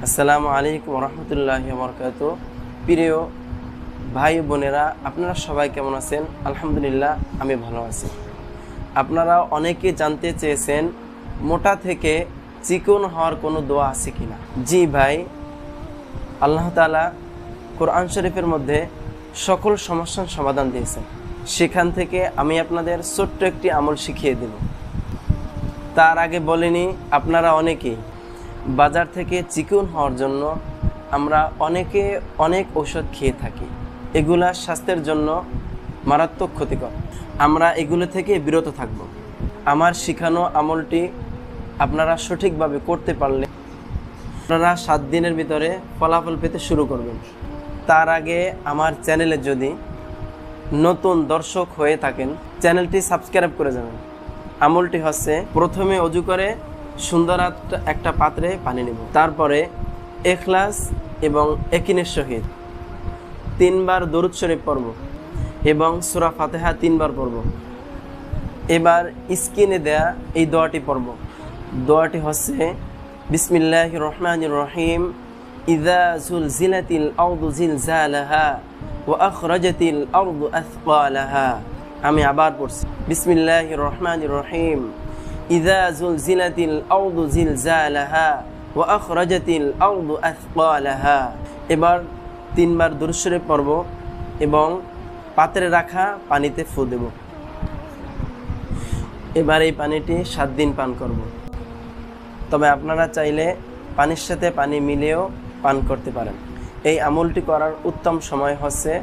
আসসালামু আলাইকুম রহমতুল্লাহি ওয়া বারাকাতুহু। প্রিয় ভাই বোনেরা, আপনারা সবাই কেমন আছেন? আলহামদুলিল্লাহ, আমি ভালো আছি। আপনারা অনেকে জানতে চেয়েছেন মোটা থেকে চিকন হওয়ার কোনো দোয়া আছে কিনা। জি ভাই, আল্লাহ তাআলা কোরআন শরীফের মধ্যে সকল সমস্যার সমাধান দিয়েছেন। সেখান থেকে আমি আপনাদের ছোট্ট একটি আমল শিখিয়ে দেব। তার আগে বলিনি, আপনারা অনেকেই বাজার থেকে চিকন হওয়ার জন্য আমরা অনেকে অনেক ঔষধ খেয়ে থাকি। এগুলা স্বাস্থ্যের জন্য মারাত্মক ক্ষতিকর। আমরা এগুলো থেকে বিরত থাকব। আমার শেখানো আমলটি আপনারা সঠিকভাবে করতে পারলে আপনারা 7 দিনের ভিতরে ফলাফল পেতে শুরু করবেন। তার আগে আমার চ্যানেলে যদি নতুন দর্শক হয়ে থাকেন, চ্যানেলটি সাবস্ক্রাইব করে যাবেন। আমলটি হচ্ছে, প্রথমে ওযু করে সুন্দর একটা পাত্রে পানি নেব। তারপরে ইখলাস এবং ইয়াকিনের সহিত 3 বার দরুদ শরীফ পড়ব এবং সূরা ফাতিহা 3 বার পড়ব। এবার স্ক্রিনে দেয়া এই দোয়াটি পড়ব। দোয়াটি হচ্ছে, বিসমিল্লাহির রহমানির রহিম, ইযা যুলজিলাতিল আরদু জিলজালাহা ওয়া আখরাজাতিল আরদু আথকালাহা। আমি আবার পড়ছি, বিসমিল্লাহির রহমানির রহিম, ইযা যুলজিলাতিল আরদু জিলজালাহা ওয়া আখরাজাতিল আরদু আথকালাহা। এবার 3 বার দরুদ শরীফ পড়ব এবং পাত্রে রাখা পানিতে ফু দেব। এবার এই পানিটি 7 দিন পান করব। তবে আপনারা চাইলে পানির সাথে পানি মিলিয়েও পান করতে পারেন। এই আমলটি করার উত্তম সময় হচ্ছে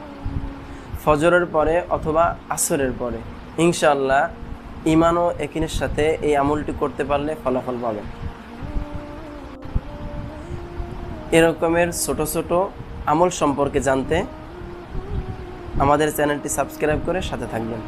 ফজরের পরে অথবা আসরের পরে। ইনশাআল্লাহ ঈমান ও ইয়াকিনের সাথে এই আমলটি করতে পারলে ফলাফল পাবেন। এরকমের ছোট ছোট আমল সম্পর্কে জানতে আমাদের চ্যানেলটি সাবস্ক্রাইব করে সাথে থাকবেন।